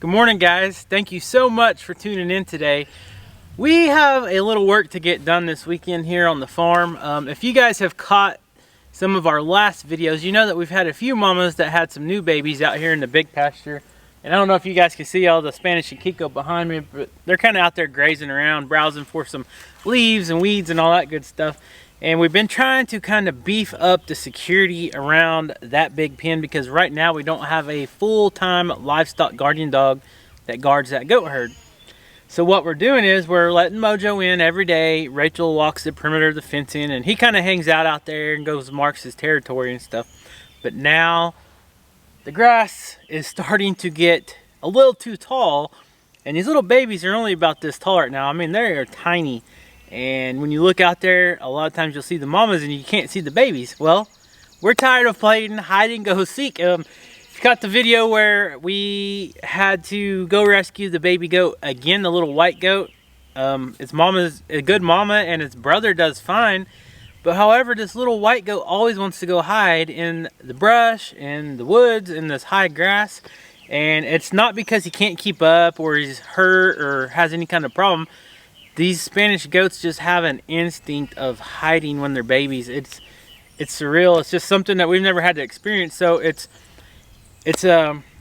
Good morning, guys. Thank you so much for tuning in today. We have a little work to get done this weekend here on the farm. If you guys have caught some of our last videos, you know that we've had a few mamas that had some new babies out here in the big pasture. And I don't know if you guys can see all the Spanish and Kiko behind me, but they're kind of out there grazing around, browsing for some leaves and weeds and all that good stuff. And we've been trying to kind of beef up the security around that big pen because right now we don't have a full-time livestock guardian dog that guards that goat herd. So what we're doing is we're letting Mojo in every day. Rachel walks the perimeter of the fencing and he kind of hangs out there and goes marks his territory and stuff. But now the grass is starting to get a little too tall and these little babies are only about this tall right now. I mean, they are tiny. And when you look out there, a lot of times you'll see the mamas and you can't see the babies. Well, we're tired of playing hide and go seek. If you got the video where we had to go rescue the baby goat again, the little white goat. Its mama's a good mama and its brother does fine. But however, this little white goat always wants to go hide in the brush, in the woods, in this high grass. And it's not because he can't keep up or he's hurt or has any kind of problem. These Spanish goats just have an instinct of hiding when they're babies. It's surreal. It's just something that we've never had to experience. So it's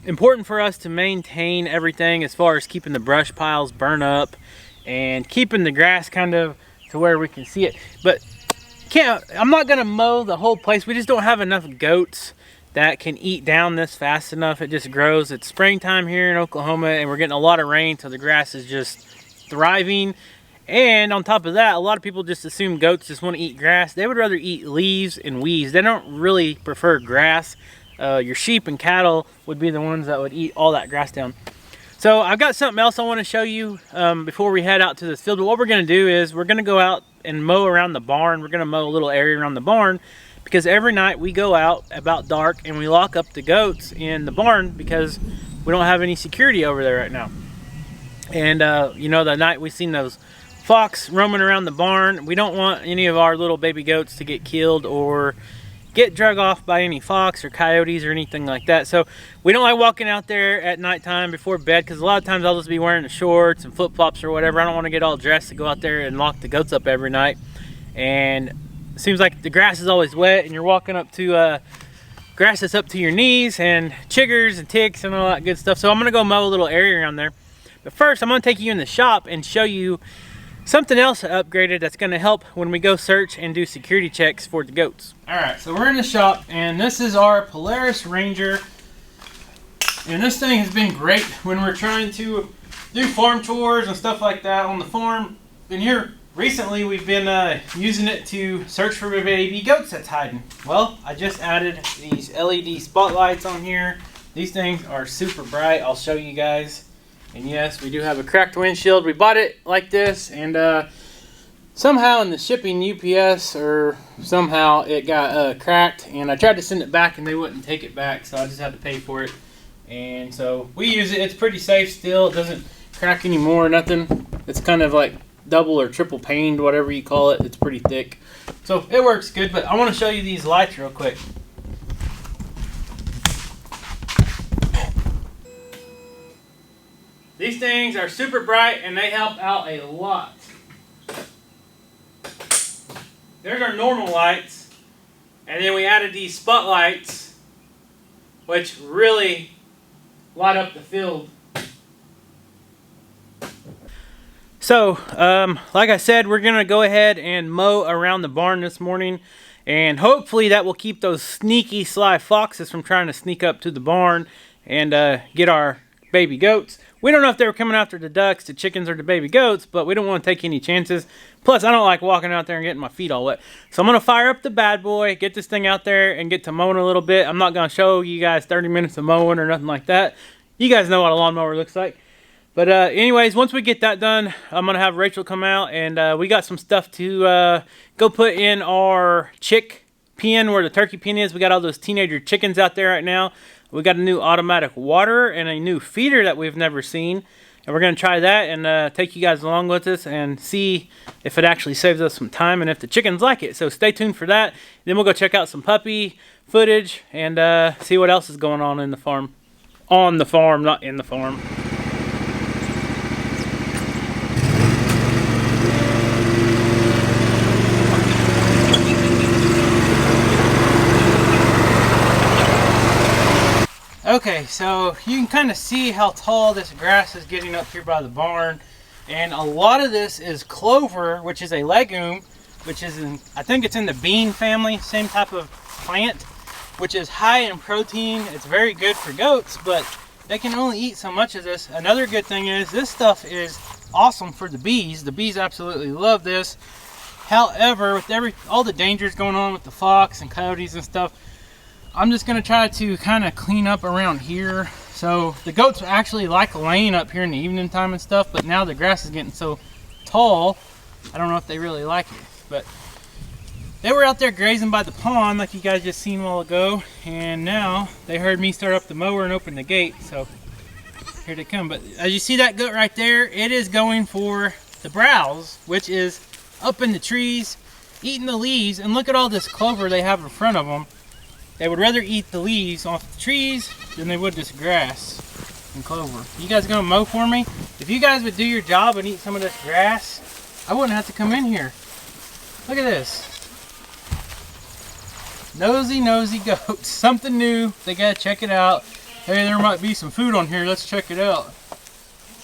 important for us to maintain everything as far as keeping the brush piles burn up and keeping the grass kind of to where we can see it. But I'm not gonna mow the whole place. We just don't have enough goats that can eat down this fast enough. It just grows. It's springtime here in Oklahoma and we're getting a lot of rain, so the grass is just thriving. And on top of that, a lot of people just assume goats just want to eat grass. They would rather eat leaves and weeds. They don't really prefer grass. Your sheep and cattle would be the ones that would eat all that grass down. So I've got something else I want to show you before we head out to this field. But what we're going to do is we're going to go out and mow around the barn. We're going to mow a little area around the barn because every night we go out about dark and we lock up the goats in the barn because we don't have any security over there right now. And you know, the night we seen those fox roaming around the barn, we don't want any of our little baby goats to get killed or get drug off by any fox or coyotes or anything like that. So we don't like walking out there at nighttime before bed because a lot of times I'll just be wearing the shorts and flip-flops or whatever. I don't want to get all dressed to go out there and lock the goats up every night. And it seems like the grass is always wet and you're walking up to grass that's up to your knees and chiggers and ticks and all that good stuff. So I'm going to go mow a little area around there. But first I'm going to take you in the shop and show you something else upgraded that's going to help when we go search and do security checks for the goats. Alright, so we're in the shop and this is our Polaris Ranger. And this thing has been great when we're trying to do farm chores and stuff like that on the farm. And here recently we've been using it to search for baby goats that's hiding. Well, I just added these LED spotlights on here. These things are super bright. I'll show you guys. And yes, we do have a cracked windshield. We bought it like this, and somehow in the shipping UPS, or somehow it got cracked, and I tried to send it back and they wouldn't take it back, so I just had to pay for it. And so we use it. It's pretty safe still. It doesn't crack anymore, nothing. It's kind of like double or triple paned, whatever you call it. It's pretty thick. So it works good, but I want to show you these lights real quick. These things are super bright and they help out a lot. There's our normal lights. And then we added these spotlights, which really light up the field. So, like I said, we're going to go ahead and mow around the barn this morning. And hopefully that will keep those sneaky, sly foxes from trying to sneak up to the barn and get our baby goats. We don't know if they were coming after the ducks, the chickens, or the baby goats, but we don't want to take any chances. Plus, I don't like walking out there and getting my feet all wet. So I'm going to fire up the bad boy, get this thing out there, and get to mowing a little bit. I'm not going to show you guys 30 minutes of mowing or nothing like that. You guys know what a lawnmower looks like. But anyways, once we get that done, I'm going to have Rachel come out, and we got some stuff to go put in our chick pen where the turkey pen is. We got all those teenager chickens out there right now. We got a new automatic waterer and a new feeder that we've never seen. And we're going to try that and take you guys along with us and see if it actually saves us some time and if the chickens like it. So stay tuned for that. Then we'll go check out some puppy footage and see what else is going on in the farm. On the farm, not in the farm. Okay, so you can kind of see how tall this grass is getting up here by the barn. And a lot of this is clover, which is a legume, which is in, I think it's in the bean family, same type of plant, which is high in protein. It's very good for goats, but they can only eat so much of this. Another good thing is this stuff is awesome for the bees. The bees absolutely love this. However, with all the dangers going on with the fox and coyotes and stuff, I'm just going to try to kind of clean up around here. So the goats actually like laying up here in the evening time and stuff, but now the grass is getting so tall, I don't know if they really like it. But they were out there grazing by the pond like you guys just seen a while ago, and now they heard me start up the mower and open the gate, so here they come. But as you see that goat right there, it is going for the browse, which is up in the trees, eating the leaves. And look at all this clover they have in front of them. They would rather eat the leaves off the trees than they would this grass and clover. You guys gonna mow for me? If you guys would do your job and eat some of this grass, I wouldn't have to come in here. Look at this. Nosy goats. Something new. They gotta check it out. Hey, there might be some food on here. Let's check it out.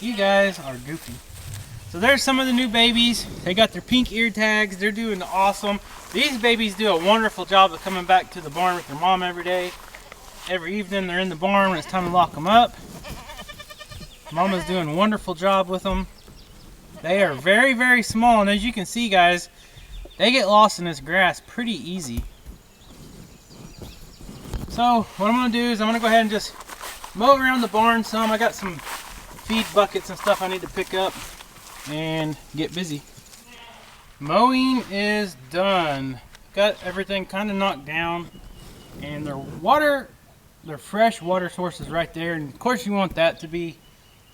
You guys are goofy. So there's some of the new babies. They got their pink ear tags. They're doing awesome. These babies do a wonderful job of coming back to the barn with their mom every day. Every evening they're in the barn when it's time to lock them up. Mama's doing a wonderful job with them. They are very, very small, and as you can see, guys, they get lost in this grass pretty easy. So what I'm going to do is I'm going to go ahead and just mow around the barn some. I got some feed buckets and stuff I need to pick up and get busy. Mowing is done. Got everything kind of knocked down, and their fresh water source is right there. And of course you want that to be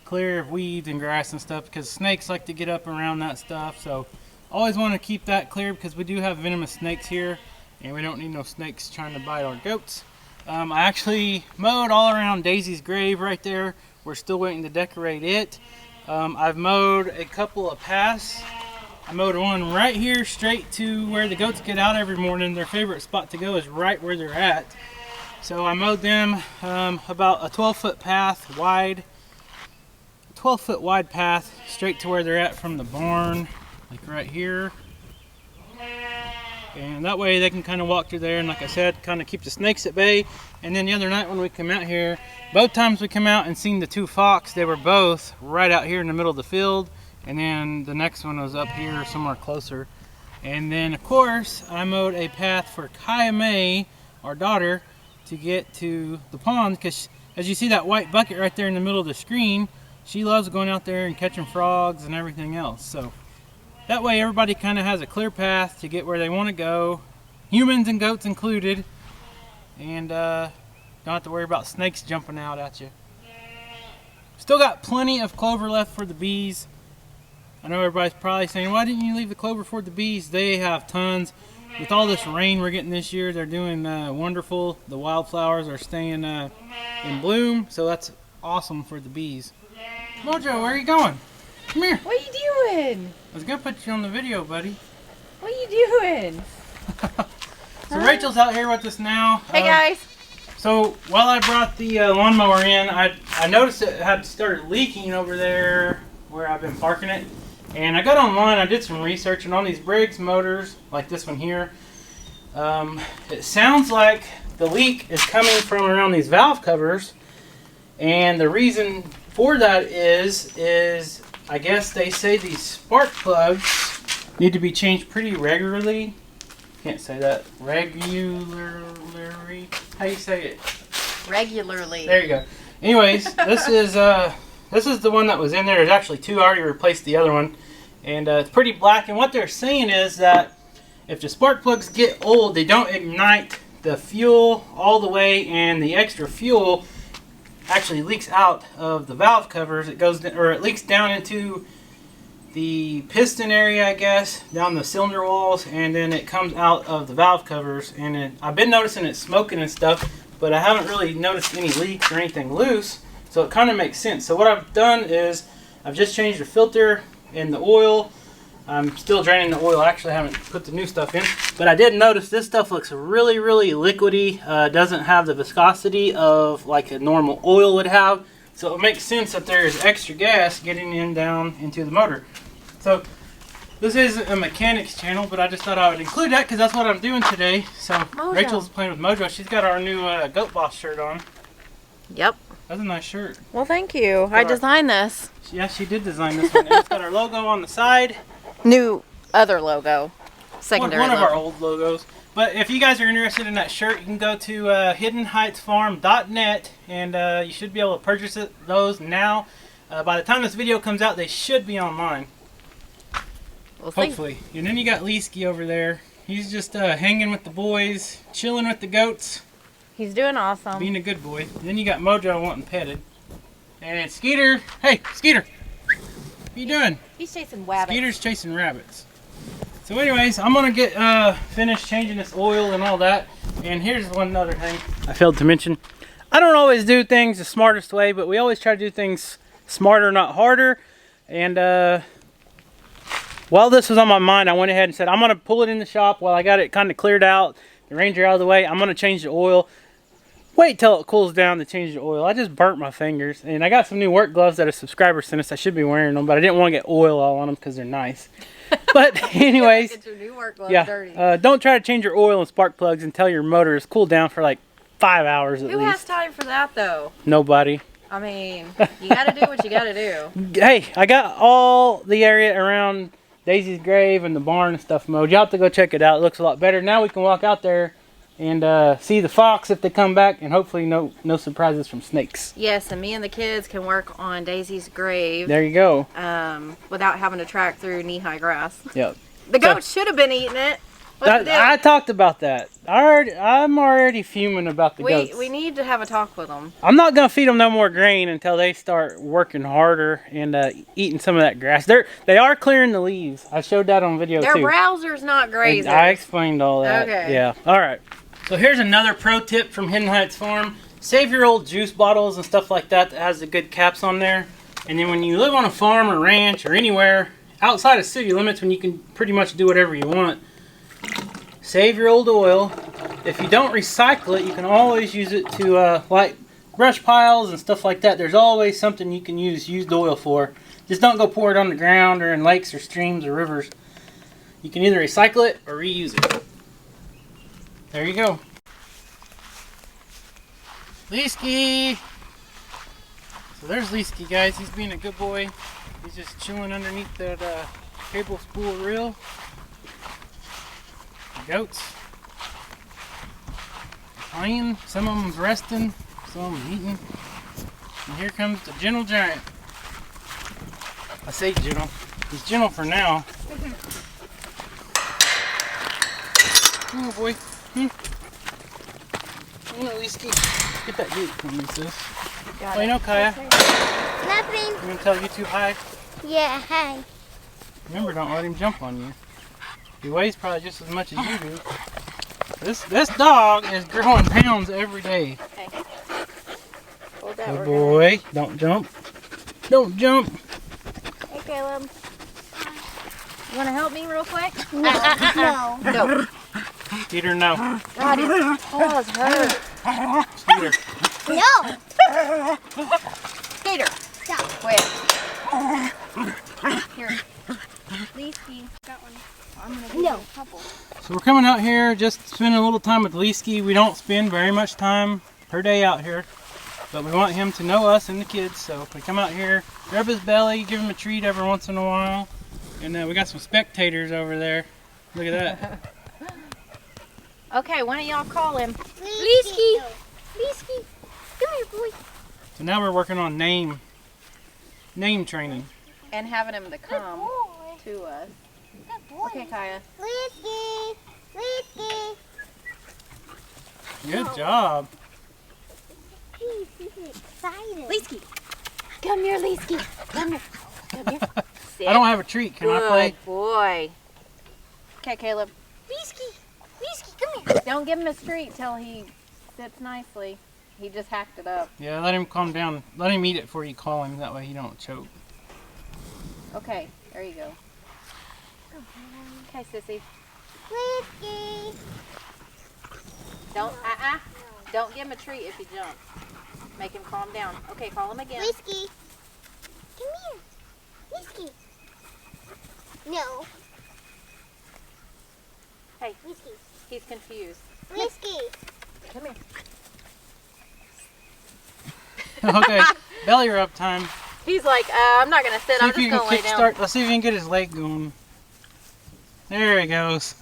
clear of weeds and grass and stuff, because snakes like to get up around that stuff. So always want to keep that clear, because we do have venomous snakes here, and we don't need no snakes trying to bite our goats. I actually mowed all around Daisy's grave right there. We're still waiting to decorate it. I've mowed a couple of paths. I mowed one right here straight to where the goats get out every morning. Their favorite spot to go is right where they're at. So I mowed them about a 12-foot path wide, 12-foot wide path straight to where they're at from the barn, like right here. And that way they can kind of walk through there, and like I said, kind of keep the snakes at bay. And then the other night when we come out here, both times we come out and seen the two fox, they were both right out here in the middle of the field. And then the next one was up here somewhere closer. And then of course I mowed a path for Kaya May, our daughter, to get to the pond, because as you see that white bucket right there in the middle of the screen, she loves going out there and catching frogs and everything else. So that way everybody kind of has a clear path to get where they want to go, humans and goats included, and don't have to worry about snakes jumping out at you. Still got plenty of clover left for the bees. I know everybody's probably saying, why didn't you leave the clover for the bees? They have tons. With all this rain we're getting this year, they're doing wonderful. The wildflowers are staying in bloom, so that's awesome for the bees. Mojo, where are you going? Come here. What are you doing? I was going to put you on the video, buddy. What are you doing? So Rachel's out here with us now. Hey guys. So while I brought the lawnmower in, I noticed it had started leaking over there where I've been parking it. And I got online, I did some research, and on these Briggs motors, like this one here, it sounds like the leak is coming from around these valve covers. And the reason for that is I guess they say these spark plugs need to be changed pretty regularly. Can't say that. Regularly. How you say it? Regularly. There you go. Anyways, this is the one that was in there. There's actually two. I already replaced the other one. And it's pretty black. And what they're saying is that if the spark plugs get old, they don't ignite the fuel all the way, and the extra fuel actually leaks out of the valve covers. It goes, or it leaks down into the piston area, I guess, down the cylinder walls, and then it comes out of the valve covers. And I've been noticing it smoking and stuff, but I haven't really noticed any leaks or anything loose, so it kind of makes sense. So what I've done is I've just changed the filter and the oil, I'm still draining the oil. I actually haven't put the new stuff in, but I did notice this stuff looks really, really liquidy. Doesn't have the viscosity of like a normal oil would have. So it makes sense that there's extra gas getting in down into the motor. So this isn't a mechanics channel, but I just thought I would include that because that's what I'm doing today. So Mojo. Rachel's playing with Mojo. She's got our new Goat Boss shirt on. Yep. That's a nice shirt. Well, thank you. I designed this. Yeah, she did design this one. And it's got our logo on the side. New other logo. Secondary one of logo. our old logos. But if you guys are interested in that shirt, you can go to hiddenheightsfarm.net and you should be able to purchase those now. By the time this video comes out, they should be online. We'll Hopefully. And then you got Leesky over there. He's just hanging with the boys, chilling with the goats. He's doing awesome. Being a good boy. And then you got Mojo wanting petted. And Skeeter. Hey, Skeeter. What you doing? He's chasing rabbits. Skeeter's chasing rabbits. So anyways, I'm going to get finished changing this oil and all that. And here's one other thing I failed to mention. I don't always do things the smartest way, but we always try to do things smarter, not harder. And while this was on my mind, I went ahead and said, I'm going to pull it in the shop while I got it kind of cleared out, the Ranger out of the way. I'm going to change the oil. Wait till it cools down to change the oil. I just burnt my fingers. And I got some new work gloves that a subscriber sent us. I should be wearing them, but I didn't want to get oil all on them because they're nice. But anyways, Get your new work gloves yeah, dirty. don't try to change your oil and spark plugs until your motor is cooled down for like 5 hours at Who least. has time for that, though? Nobody. I mean, you got to do what you got to do. Hey, I got all the area around Daisy's grave and the barn and stuff mowed. You'll have to go check it out. It looks a lot better. Now we can walk out there and see the fox if they come back, and hopefully no surprises from snakes. Yes, and me and the kids can work on Daisy's grave There you go. without having to track through knee-high grass. Yep. The goats should have been eating it. What's the deal? I talked about that. I'm already fuming about the goats. We need to have a talk with them. I'm not gonna feed them no more grain until they start working harder and eating some of that grass. They are clearing the leaves. I showed that on video They're too. browsers, not grazers. I explained all that. Okay. Yeah. All right. So here's another pro tip from Hidden Heights Farm. Save your old juice bottles and stuff like that has the good caps on there. And then when you live on a farm or ranch or anywhere outside of city limits when you can pretty much do whatever you want, save your old oil. If you don't recycle it, you can always use it to light brush piles and stuff like that. There's always something you can use used oil for. Just don't go pour it on the ground or in lakes or streams or rivers. You can either recycle it or reuse it. There you go. Leesky! So there's Leesky, guys. He's being a good boy. He's just chilling underneath that cable spool reel. The goats playing. Some of them's resting. Some of them eating. And here comes the gentle giant. I say gentle. He's gentle for now. Oh boy. Oh no, Leesky. Get that gate for me, sis. Got Oh, you know, Kaya. Nothing. You gonna tell you too high? Yeah, hi. Remember, don't let him jump on you. He weighs probably just as much as you do. This dog is growing pounds every day. Okay. Hold that. Good we're boy. Don't jump. Don't jump. Hey, Caleb. You want to help me real quick? No. No. Skeeter, no. God, his paws hurt. Skeeter. No. Peter, Stop. quit. Here. Leafy. Got one. I'm gonna give you a couple. So we're coming out here, just spending a little time with Leesky. We don't spend very much time per day out here, but we want him to know us and the kids. So we come out here, rub his belly, give him a treat every once in a while. And we got some spectators over there. Look at that. Okay, why don't y'all call him? Leafy. Leafy. Come here, boy. So now we're working on name training. And having him to come boy. to us. Good boy. Okay, Kaya. Leafy. Leafy. Good job. He's excited. Leesky. Come here, Leesky. Come here. Come here. Sit. I don't have a treat. Can I play? Good boy. Okay, Caleb. Leafy. Leafy, come here. Don't give him a treat till he sits nicely. He just hacked it up. Yeah, let him calm down. Let him eat it before you call him. That way he don't choke. Okay, there you go. Okay, sissy. Whiskey. Don't, Don't give him a treat if he jumps. Make him calm down. Okay, call him again. Whiskey. Come here. Whiskey. No. Hey, Whiskey. he's confused. Whiskey. Come here. Okay, belly rub time. He's like, I'm not gonna sit. See I'm if you just can gonna lay down. kickstart. Let's see if you can get his leg going. There he goes.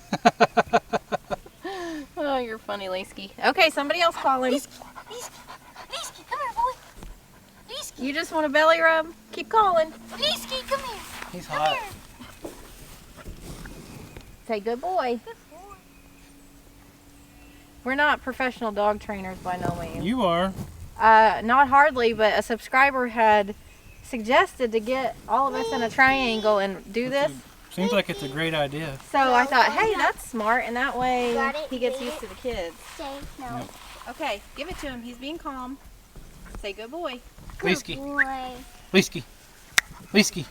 Oh, you're funny, Leesky. Okay, somebody else call him. Whiskey. Come here, boy. Whiskey. You just want a belly rub? Keep calling. Whiskey, come here. He's Come hot. here. Say good boy. Good boy. We're not professional dog trainers by no means. You are. Not hardly, but a subscriber had suggested to get all of us in a triangle and do this. Seems like it's a great idea. So I thought, hey, that's smart, and that way Got it? he gets Get used it? to the kids. Say no. Yep. Okay, give it to him. He's being calm. Say good boy. Good Whiskey. boy. Whiskey. Whiskey.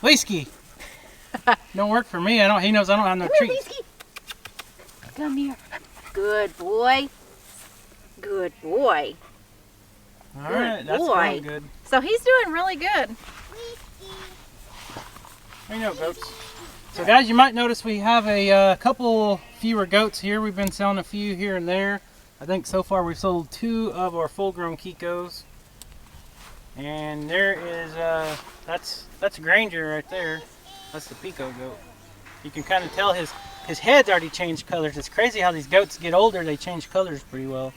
Whiskey. Don't work for me. He knows I don't have no Come here, treats. Whiskey. Come here. Good boy. Good boy. All right, that's boy. going good. So he's doing really good. Whiskey. There you go, goats. So guys, you might notice we have a couple fewer goats here. We've been selling a few here and there. I think so far we've sold 2 of our full-grown Kikos. And there is, that's Granger right there. That's the Pico goat. You can kind of tell his head's already changed colors. It's crazy how these goats get older, they change colors pretty well.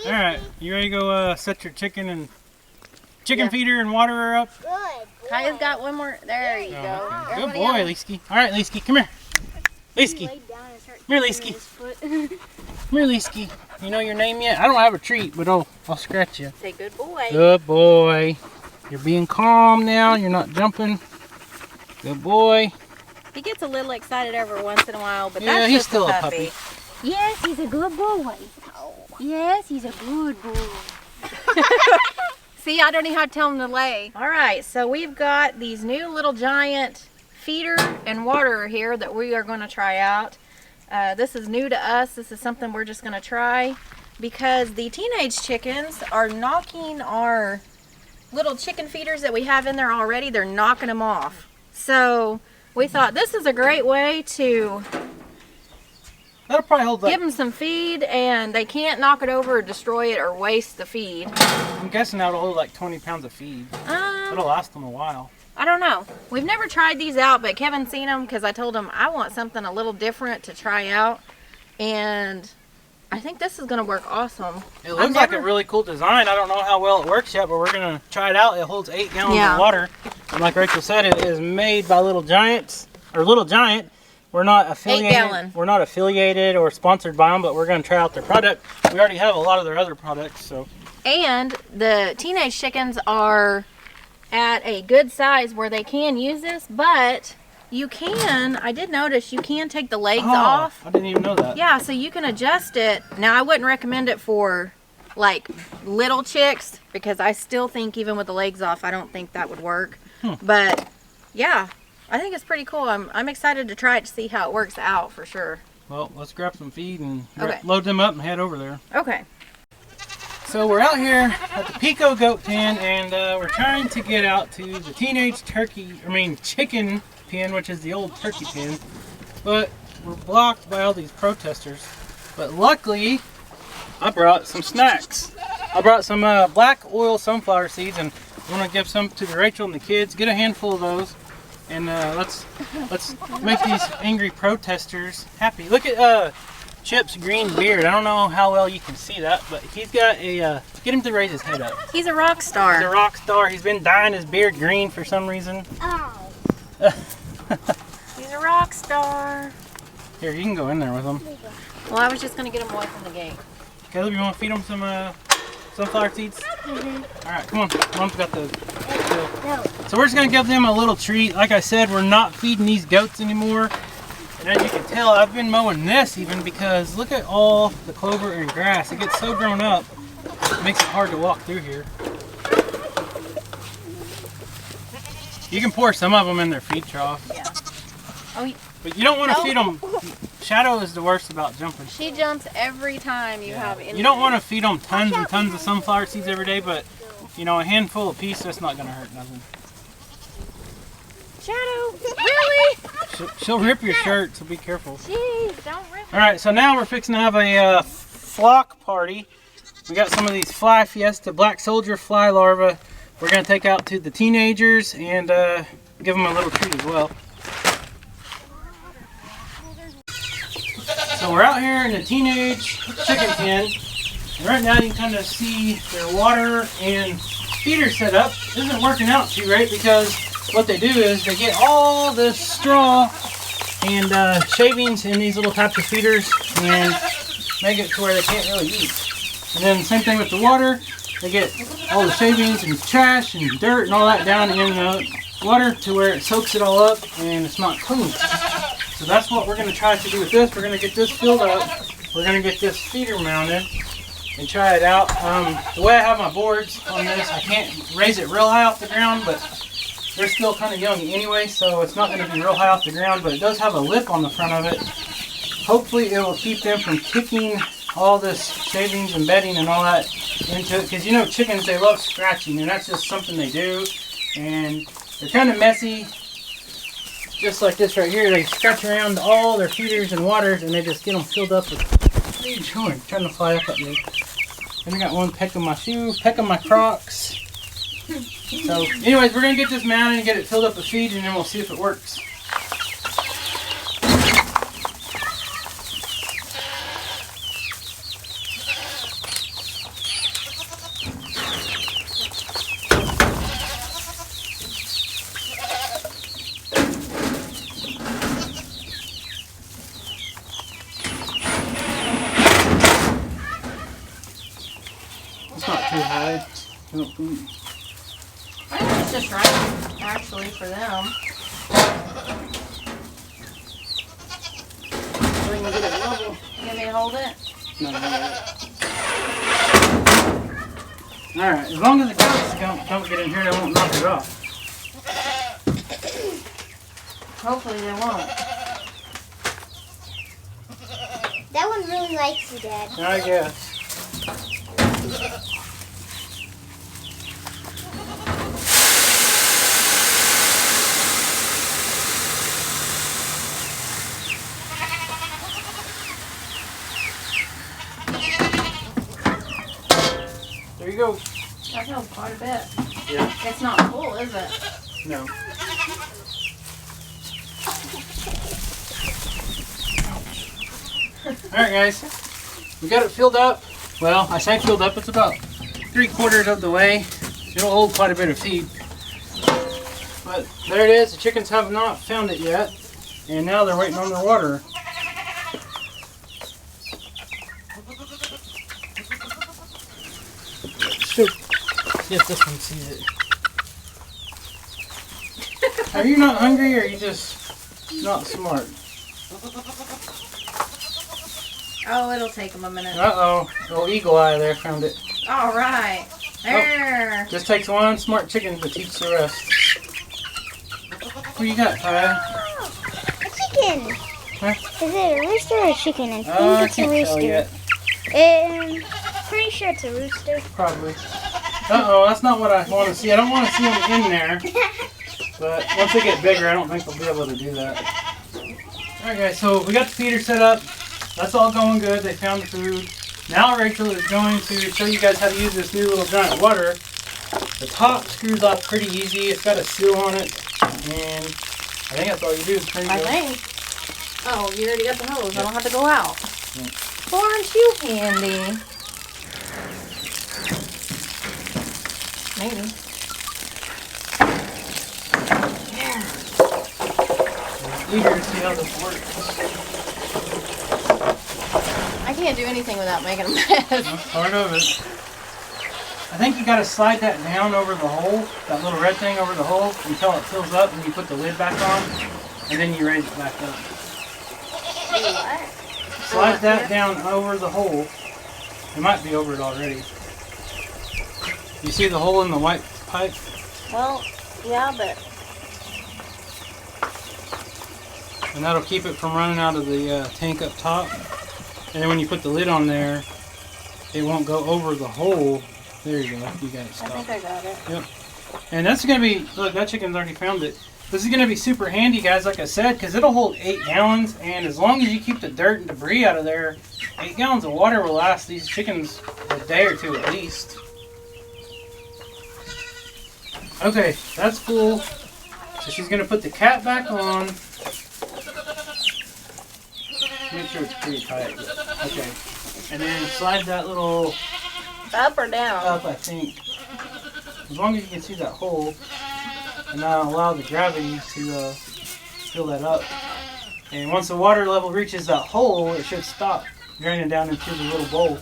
All right, you ready to go set your chicken and feeder and water her up? Good boy. Kaya's got one more. There you go. Oh, okay. Good Everybody boy, else. Leesky. All right, Leesky, come here. Leesky, Lay down and start Come here, kicking Leesky. his foot. come here, Leesky. You know your name yet? I don't have a treat, but I'll scratch you. Say good boy. Good boy. You're being calm now. You're not jumping. Good boy. He gets a little excited every once in a while, but Yeah, that's he's just still a a puppy. Yes, he's a good boy. Yes, he's a good boy. See, I don't even have to tell him to lay. All right, so we've got these new little giant feeder and waterer here that we are going to try out. This is new to us. This is something we're just going to try because the teenage chickens are knocking our little chicken feeders that we have in there already. They're knocking them off. So we thought this is a great way to That'll probably hold like, give them some feed, and they can't knock it over or destroy it or waste the feed. I'm guessing that'll hold like 20 pounds of feed. It'll last them a while. I don't know. We've never tried these out, but Kevin's seen them because I told him I want something a little different to try out. And I think this is going to work awesome. It looks like a really cool design. I don't know how well it works yet, but we're going to try it out. It holds 8 gallons of water. And like Rachel said, it is made by Little Giant. We're not affiliated. 8 gallon. We're not affiliated or sponsored by them, but we're going to try out their product. We already have a lot of their other products, so. And the teenage chickens are at a good size where they can use this, but you can, I did notice you can take the legs off. I didn't even know that. Yeah, so you can adjust it. Now, I wouldn't recommend it for like little chicks because I still think even with the legs off, I don't think that would work. But yeah, I think it's pretty cool. I'm excited to try it to see how it works out for sure. Well, let's grab some feed and Okay. load them up and head over there. Okay. So we're out here at the Pico goat pen, and we're trying to get out to the teenage chicken pen, which is the old turkey pen, but we're blocked by all these protesters. But luckily, I brought some snacks. I brought some black oil sunflower seeds, and I want to give some to Rachel and the kids. Get a handful of those, and let's make these angry protesters happy. Look at Chip's green beard. I don't know how well you can see that, but he's got a, get him to raise his head up. He's a rock star. He's a rock star. He's been dyeing his beard green for some reason. Oh. He's a rock star. Here, you can go in there with him. Well, I was just going to get him away from the gate. Caleb, you want to feed him some sunflower seeds? All right, come on. Mom's got the... No. So we're just going to give them a little treat. Like I said, we're not feeding these goats anymore. And as you can tell, I've been mowing this even because look at all the clover and grass. It gets so grown up, it makes it hard to walk through here. You can pour some of them in their feed trough. Yeah. Oh, but you don't want to feed them. Shadow is the worst about jumping. she jumps every time you have anything. You don't want to feed them tons and tons of sunflower seeds every day, but you know, a handful a piece, that's not going to hurt nothing. Shadow, really? She'll rip your shirt, so be careful. Jeez, don't rip it. All right, so now we're fixing to have a flock party. We got some of these fly fiesta black soldier fly larvae. We're going to take out to the teenagers and give them a little treat as well. So we're out here in the teenage chicken pen. And right now you can kind of see their water and feeder setup isn't working out too great because what they do is they get all this straw and shavings in these little types of feeders and make it to where they can't really eat. And then same thing with the water. They get all the shavings and trash and dirt and all that down in the water to where it soaks it all up and it's not clean. So that's what we're going to try to do with this. We're going to get this filled up. We're going to get this feeder mounted and try it out. The way I have my boards on this, I can't raise it real high off the ground, but they're still kind of young anyway, so it's not going to be real high off the ground, but it does have a lip on the front of it. Hopefully it will keep them from kicking all this shavings and bedding and all that into it, because you know chickens, they love scratching, and that's just something they do, and they're kind of messy. Just like this right here, they scratch around all their feeders and waters, and they just get them filled up with. What are you doing? Trying to fly up at me. And I got one pecking my shoe, pecking my Crocs. So, anyways, we're gonna get this mounted and get it filled up with feed, and then we'll see if it works. It's not too high. I don't think. I think it's just right, actually, for them. So we can get it level. You want me to hold it? No. Alright, as long as the cats don't get in here, they won't knock it off. Hopefully they won't. That one really likes you, Dad. I guess. There you go. That helps quite a bit. Yeah. It's not full, is it? No. Alright guys, we got it filled up. Well, I say filled up, it's about 3/4 of the way. It'll hold quite a bit of feed. But there it is, the chickens have not found it yet. And now they're waiting on their water. So, see if this one sees it. Are you not hungry or are you just not smart? Oh, it'll take them a minute. Uh-oh. Little eagle eye there found it. All right. There. Just takes one smart chicken to teach the rest. What you got, Kaya? A chicken. Huh? Is it a rooster or a chicken? I think I it's a can't tell rooster. yet. Pretty sure it's a rooster. Probably. Uh-oh, that's not what I want to see. I don't want to see them in there. But once they get bigger, I don't think they'll be able to do that. Alright guys, so we got the feeder set up. That's all going good. They found the food. Now Rachel is going to show you guys how to use this new little giant water. The top screws off pretty easy. It's got a seal on it. And I think that's all you do. There you I go. think. Oh, you already got the hose. Yeah. I don't have to go out. Yeah. Well, aren't you handy? Maybe. Eager to see how this works. I can't do anything without making a mess. That's part of it. I think you got to slide that down over the hole, that little red thing over the hole, until it fills up, and you put the lid back on, and then you raise it back up. What? Slide that down over the hole. It might be over it already. You see the hole in the white pipe? Well, yeah, but and that'll keep it from running out of the tank up top. And then when you put the lid on there, it won't go over the hole. There you go. You got it stopped. I think I got it. Yep. And that's going to be, look, that chicken's already found it. This is going to be super handy, guys, like I said, because it'll hold 8 gallons. And as long as you keep the dirt and debris out of there, 8 gallons of water will last these chickens a day or two at least. Okay, that's full. So she's going to put the cap back on. Make sure it's pretty tight. Okay. And then slide that little... Up or down? Up, I think. As long as you can see that hole. And now allow the gravity to fill that up. And once the water level reaches that hole, it should stop draining down into the little bowl.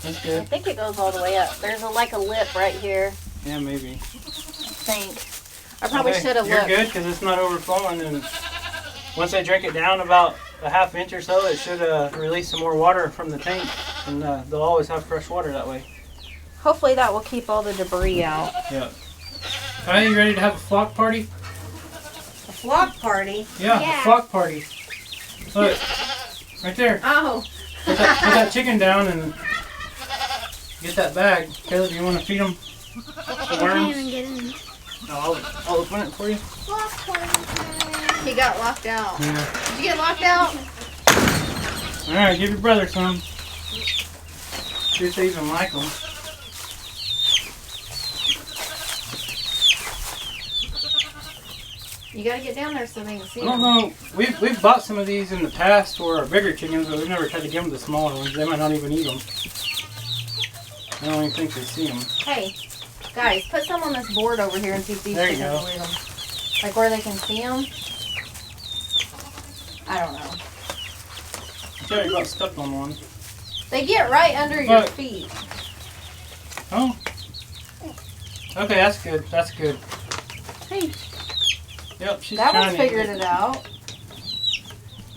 That's good. I think it goes all the way up. There's like a lip right here. Yeah, maybe. I think. I probably should have looked. You're good because it's not overflowing. And once I drink it down about a ½ inch or so, it should release some more water from the tank. And they'll always have fresh water that way. Hopefully that will keep all the debris out. Yeah. Are you ready to have a flock party? A flock party? Yeah, a flock party. Look, right there. Oh. Put that chicken down and get that bag. Caleb, do you want to feed them the worms? No, I'll open it for you. He got locked out. Yeah. Did you get locked out? All right, give your brother some. See if they even like them. You gotta get down there so they can see I don't know. We've bought some of these in the past for our bigger chickens, but we've never tried to give them the smaller ones. They might not even eat them. I don't even think they see them. Hey, guys, put some on this board over here and see if these chickens will eat them. Like where they can see them. I don't know. I tell you about stepped on one. They get right under your feet. Oh. Okay, that's good. That's good. Hey. Yep, she's that one's trying figured it out.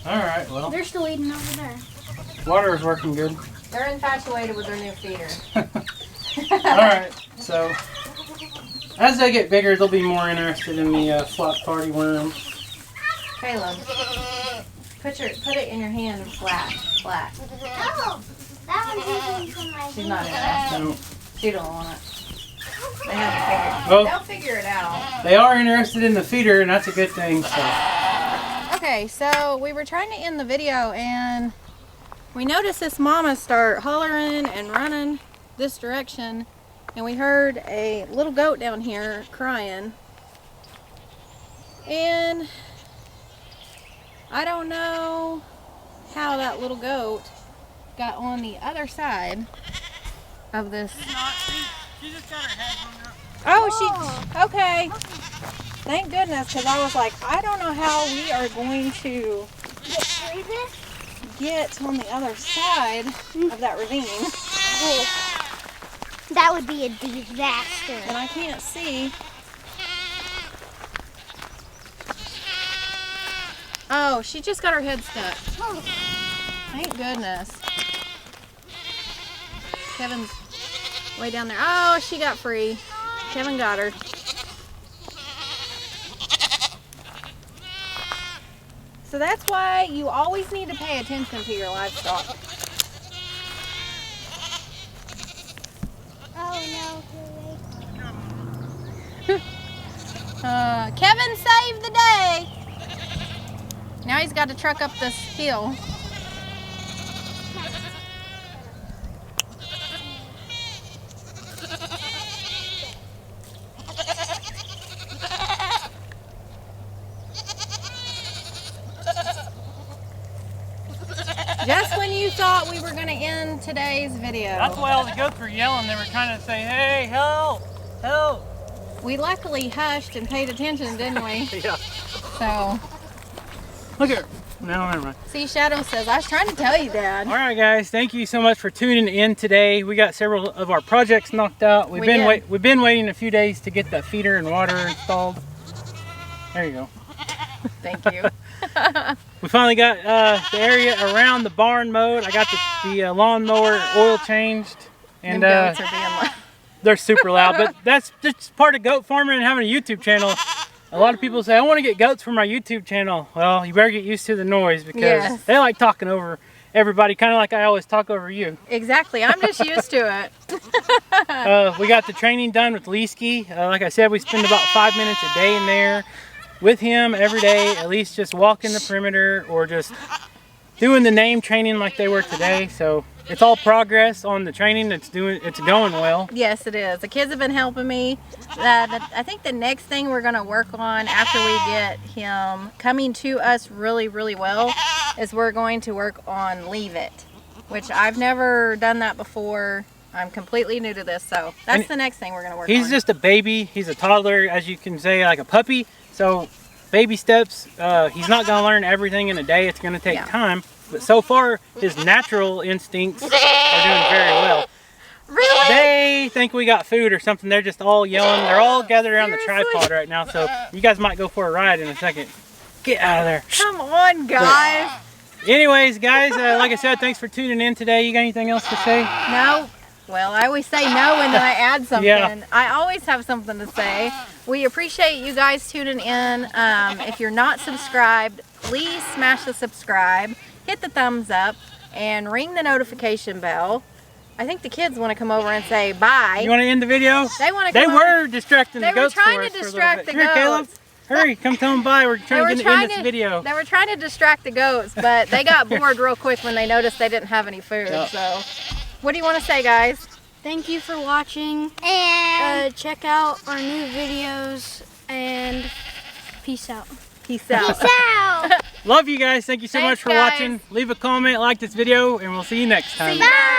Alright, well. They're still eating over there. Water is working good. They're infatuated with their new feeder. Alright, so as they get bigger, they'll be more interested in the flock party worm. Caleb, put it in your hand and flat. Oh, that one's eating from my She's not interested. No. She don't want it. They haven't figured. Well, they'll figure it out. They are interested in the feeder, and that's a good thing. So. Okay, so we were trying to end the video, and we noticed this mama start hollering and running this direction, and we heard a little goat down here crying. And I don't know how that little goat got on the other side of this. She just got her head hung up. Oh, okay. Thank goodness, because I was like, I don't know how we are going to get on the other side of that ravine. That would be a disaster. And I can't see. Oh, she just got her head stuck. Thank goodness. Kevin's way down there. Oh, she got free. Kevin got her. So that's why you always need to pay attention to your livestock. Oh no, Kevin saved the day. Now he's got to truck up this hill. Just when you thought we were going to end today's video. That's why all the goats were yelling. They were trying to say, hey, help, help. We luckily hushed and paid attention, didn't we? Yeah. So. Look at her. No, never mind. See, Shadow says, I was trying to tell you, Dad. All right, guys. Thank you so much for tuning in today. We got several of our projects knocked out. We've been waiting a few days to get that feeder and water installed. There you go. Thank you. We finally got the area around the barn mowed. I got the lawnmower oil changed. And them goats are being loud. they're super loud, but that's just part of goat farming and having a YouTube channel. A lot of people say, I want to get goats for my YouTube channel. Well, you better get used to the noise because Yes. they like talking over everybody, kind of like I always talk over you. Exactly. I'm just used to it. We got the training done with Leesky. Like I said, we spend about 5 minutes a day in there with him every day, at least just walking the perimeter or just doing the name training like they were today. So it's all progress on the training. It's going well. Yes, it is. The kids have been helping me. I think the next thing we're going to work on after we get him coming to us really, really well is we're going to work on leave it, which I've never done that before. I'm completely new to this, so that's the next thing we're going to work on. He's just a baby. He's a toddler, as you can say, like a puppy. So baby steps. He's not going to learn everything in a day. It's going to take time. But so far, his natural instincts are doing very well. Really? They think we got food or something. They're just all yelling. They're all gathered around the tripod right now. So you guys might go for a ride in a second. Get out of there. Come on, guys. But anyways, guys, like I said, thanks for tuning in today. You got anything else to say? No. Well, I always say no and then I add something. Yeah. I always have something to say. We appreciate you guys tuning in. If you're not subscribed, please smash the subscribe, hit the thumbs up, and ring the notification bell. I think the kids want to come over and say bye. You want to end the video? They want to They come were distracting They the were goats trying for to us for a little distract bit. the Here, Caleb. goats. Hurry, come tell them bye. We're trying to end this video. They were trying to distract the goats, but they got bored real quick when they noticed they didn't have any food. Yep. So, what do you want to say, guys? Thank you for watching. And check out our new videos. And peace out. Peace out. Peace out. Love you guys. Thank you so Thanks, much for guys. watching. Leave a comment, like this video, and we'll see you next time. See you guys.